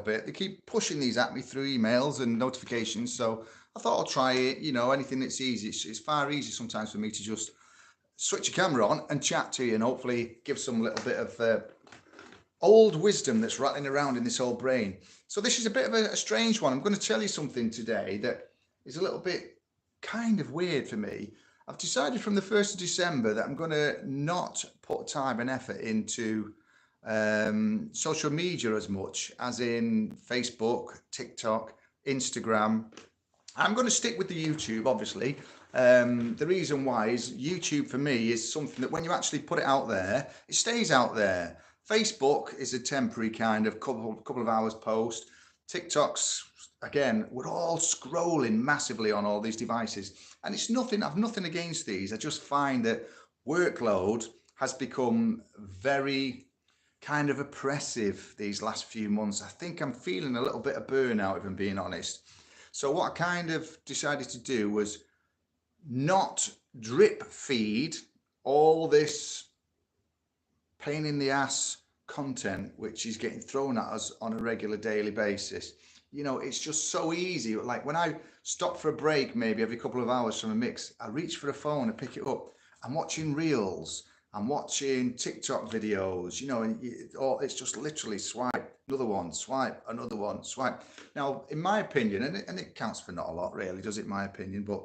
bit. They keep pushing these at me through emails and notifications. So I thought I'll try it. Anything that's easy. It's far easier sometimes for me to just switch a camera on and chat to you and hopefully give some little bit of old wisdom that's rattling around in this old brain. So this is a bit of a strange one. I'm going to tell you something today that is a little bit kind of weird for me. I've decided from the 1st of December that I'm going to not put time and effort into social media as much as in Facebook, TikTok, Instagram. I'm going to stick with the YouTube, obviously. The reason why is YouTube for me is something that when you actually put it out there, it stays out there. Facebook is a temporary kind of couple of hours post. TikTok's, again, we're all scrolling massively on all these devices, and it's nothing. I've nothing against these. I just find that workload has become very kind of oppressive these last few months. I think I'm feeling a little bit of burnout, if I'm being honest. So what I kind of decided to do was not drip feed all this pain in the ass content which is getting thrown at us on a regular daily basis. It's just so easy. Like when I stop for a break, maybe every couple of hours from a mix, I reach for a phone and pick it up. I'm watching reels. I'm watching TikTok videos, and it's just literally swipe, another one, swipe, another one, swipe. Now, in my opinion, and it counts for not a lot really, does it, my opinion, but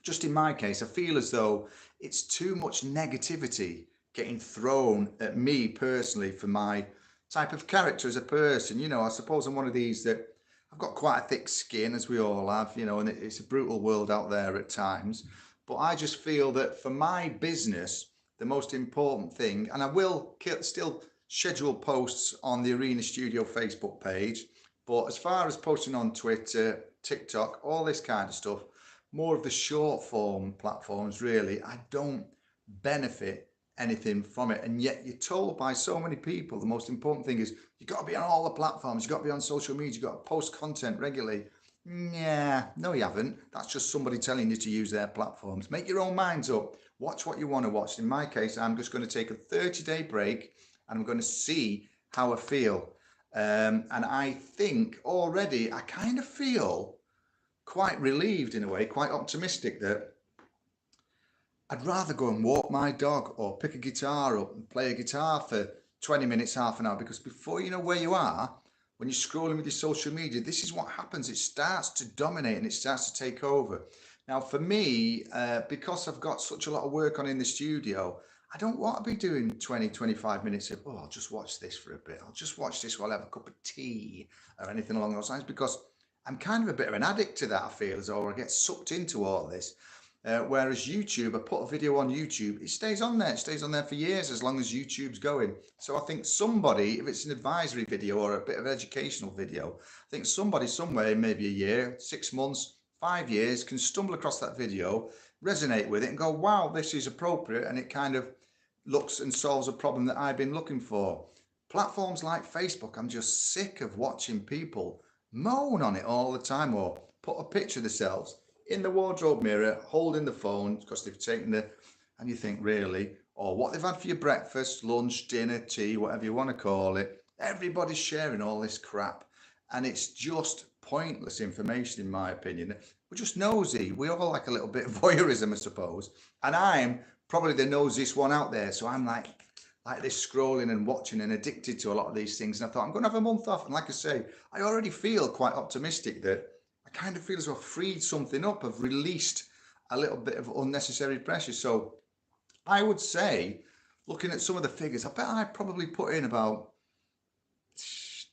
just in my case, I feel as though it's too much negativity getting thrown at me personally for my type of character as a person. I suppose I'm one of these that I've got quite a thick skin, as we all have, and it's a brutal world out there at times. But I just feel that for my business, the most important thing, and I will still schedule posts on the Arena Studio Facebook page, but as far as posting on Twitter, TikTok, all this kind of stuff, more of the short form platforms, really, I don't benefit anything from it. And yet you're told by so many people the most important thing is you've got to be on all the platforms, you've got to be on social media, you've got to post content regularly. Yeah, no, you haven't. That's just somebody telling you to use their platforms. Make your own minds up. Watch what you want to watch. In my case, I'm just going to take a 30-day break and I'm going to see how I feel. And I think already I kind of feel quite relieved in a way, quite optimistic that I'd rather go and walk my dog or pick a guitar up and play a guitar for 20 minutes, half an hour, because before you know where you are, when you're scrolling with your social media, this is what happens. It starts to dominate and it starts to take over. Now, for me, because I've got such a lot of work on in the studio, I don't want to be doing 20, 25 minutes of, I'll just watch this for a bit. I'll just watch this while I have a cup of tea or anything along those lines, because I'm kind of a bit of an addict to that, I feel, as though I get sucked into all this. Whereas YouTube, I put a video on YouTube, it stays on there. It stays on there for years as long as YouTube's going. So I think somebody, if it's an advisory video or a bit of educational video, I think somebody somewhere, maybe a year, 6 months, 5 years, can stumble across that video, resonate with it and go, wow, this is appropriate. And it kind of looks and solves a problem that I've been looking for. Platforms like Facebook, I'm just sick of watching people moan on it all the time or put a picture of themselves in the wardrobe mirror holding the phone because they've taken and you think, really, or what they've had for your breakfast, lunch, dinner, tea, whatever you want to call it. Everybody's sharing all this crap and it's just pointless information, in my opinion. We're just nosy. We all like a little bit of voyeurism, I suppose, and I'm probably the nosiest one out there, so I'm like this, scrolling and watching and addicted to a lot of these things. And I thought, I'm going to have a month off. And like I say, I already feel quite optimistic that I kind of feel as though I've freed something up. I've released a little bit of unnecessary pressure. So I would say, looking at some of the figures, I bet I probably put in about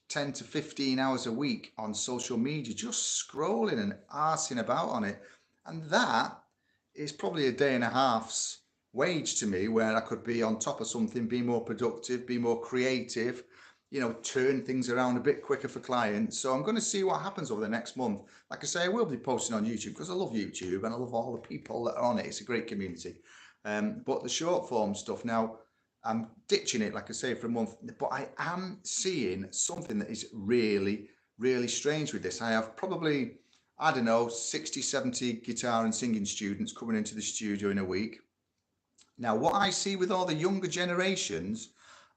10 to 15 hours a week on social media, just scrolling and arsing about on it. And that is probably a day and a half's wage to me, where I could be on top of something, be more productive, be more creative, turn things around a bit quicker for clients. So I'm going to see what happens over the next month. Like I say, I will be posting on YouTube because I love YouTube and I love all the people that are on it. It's a great community. But the short form stuff now, I'm ditching it, like I say, for a month. But I am seeing something that is really, really strange with this. I have probably, I don't know, 60, 70 guitar and singing students coming into the studio in a week. Now, what I see with all the younger generations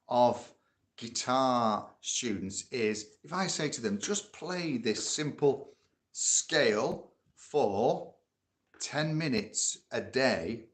of guitar students is if I say to them, just play this simple scale for 10 minutes a day,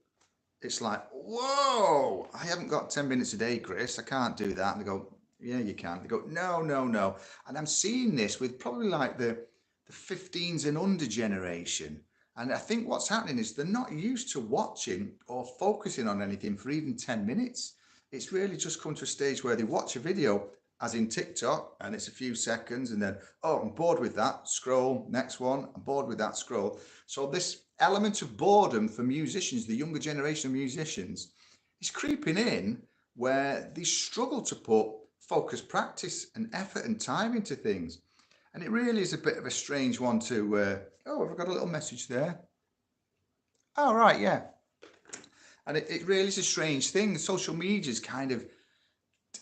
it's like, whoa, I haven't got 10 minutes a day, Chris. I can't do that. And they go, yeah, you can. They go, no, no, no. And I'm seeing this with probably like the 15s and under generation. And I think what's happening is they're not used to watching or focusing on anything for even 10 minutes. It's really just come to a stage where they watch a video, as in TikTok, and it's a few seconds, and then, oh, I'm bored with that, scroll, next one, I'm bored with that, scroll. So this element of boredom for musicians, the younger generation of musicians, is creeping in where they struggle to put focused practice and effort and time into things. And it really is a bit of a strange one to, oh, have I got a little message there? Oh, right, yeah. And it really is a strange thing. Social media is kind of,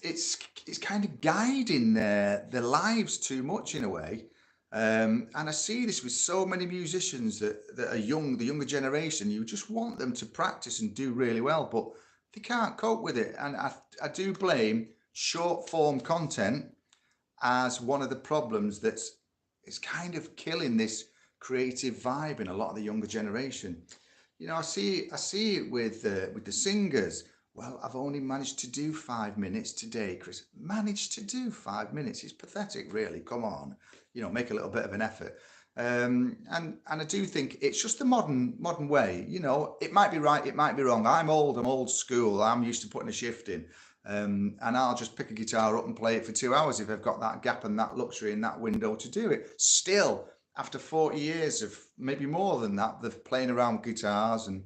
it's kind of guiding their lives too much in a way. And I see this with so many musicians that are young, the younger generation. You just want them to practice and do really well, but they can't cope with it. And I do blame short form content as one of the problems that's it's kind of killing this creative vibe in a lot of the younger generation. You know, I see it with the singers. Well, I've only managed to do 5 minutes today, Chris. Managed to do 5 minutes. It's pathetic, really. Come on, you know, make a little bit of an effort. And I do think it's just the modern way. You know, it might be right, it might be wrong. I'm old. I'm old school. I'm used to putting a shift in. And I'll just pick a guitar up and play it for 2 hours if I've got that gap and that luxury and that window to do it. Still, after 40 years of maybe more than that, of playing around with guitars and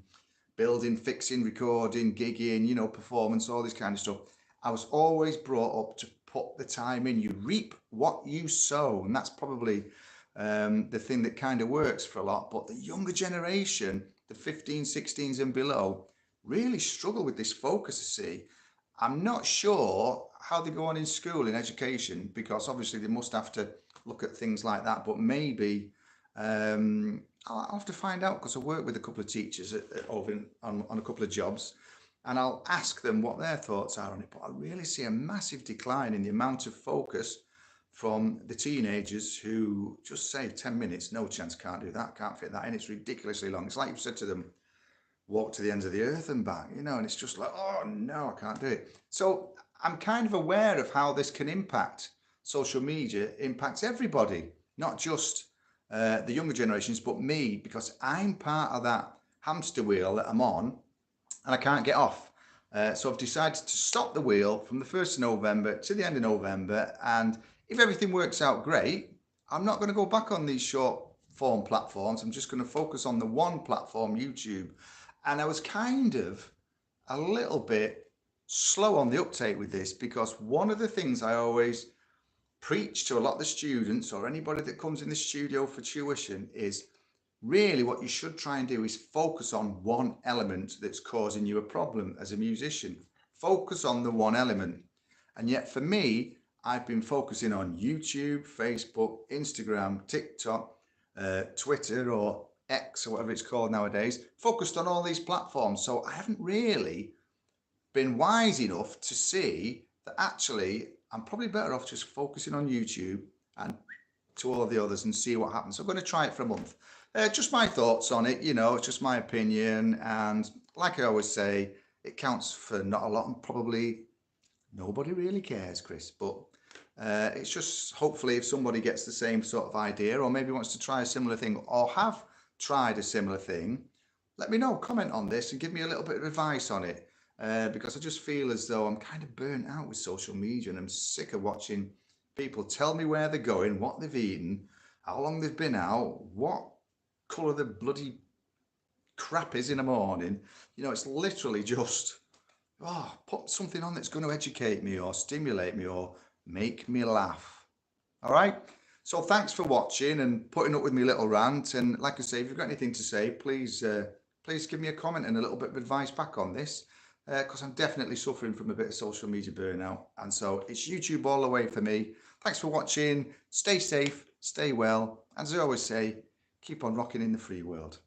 building, fixing, recording, gigging, you know, performance, all this kind of stuff. I was always brought up to put the time in. You reap what you sow, and that's probably the thing that kind of works for a lot. But the younger generation, the 15, 16s and below, really struggle with this focus, see. I'm not sure how they go on in school, in education, because obviously they must have to look at things like that. But maybe I'll have to find out because I work with a couple of teachers over on a couple of jobs, and I'll ask them what their thoughts are on it. But I really see a massive decline in the amount of focus from the teenagers who just say 10 minutes, no chance, can't do that, can't fit that in. It's ridiculously long. It's like you've said to them, walk to the ends of the earth and back, you know, and it's just like, oh no, I can't do it. So I'm kind of aware of how this can impact social media, impacts everybody, not just the younger generations, but me, because I'm part of that hamster wheel that I'm on and I can't get off. So I've decided to stop the wheel from the 1st of November to the end of November. And if everything works out great, I'm not going to go back on these short form platforms. I'm just going to focus on the one platform, YouTube. And I was kind of a little bit slow on the uptake with this because one of the things I always preach to a lot of the students or anybody that comes in the studio for tuition is really what you should try and do is focus on one element that's causing you a problem as a musician. Focus on the one element. And yet for me, I've been focusing on YouTube, Facebook, Instagram, TikTok, Twitter, or X or whatever it's called nowadays, focused on all these platforms. So I haven't really been wise enough to see that actually I'm probably better off just focusing on YouTube and to all of the others and see what happens. So I'm going to try it for a month. Just my thoughts on it, you know, it's just my opinion. And like I always say, it counts for not a lot and probably nobody really cares, Chris. But it's just hopefully if somebody gets the same sort of idea or maybe wants to try a similar thing or have tried a similar thing, let me know, comment on this and give me a little bit of advice on it. Because I just feel as though I'm kind of burnt out with social media and I'm sick of watching people tell me where they're going, what they've eaten, how long they've been out, what colour the bloody crap is in the morning. You know, it's literally just, put something on that's going to educate me or stimulate me or make me laugh. All right? So thanks for watching and putting up with me little rant. And like I say, if you've got anything to say, please give me a comment and a little bit of advice back on this. Because I'm definitely suffering from a bit of social media burnout. And so it's YouTube all the way for me. Thanks for watching. Stay safe, stay well. And as I always say, keep on rocking in the free world.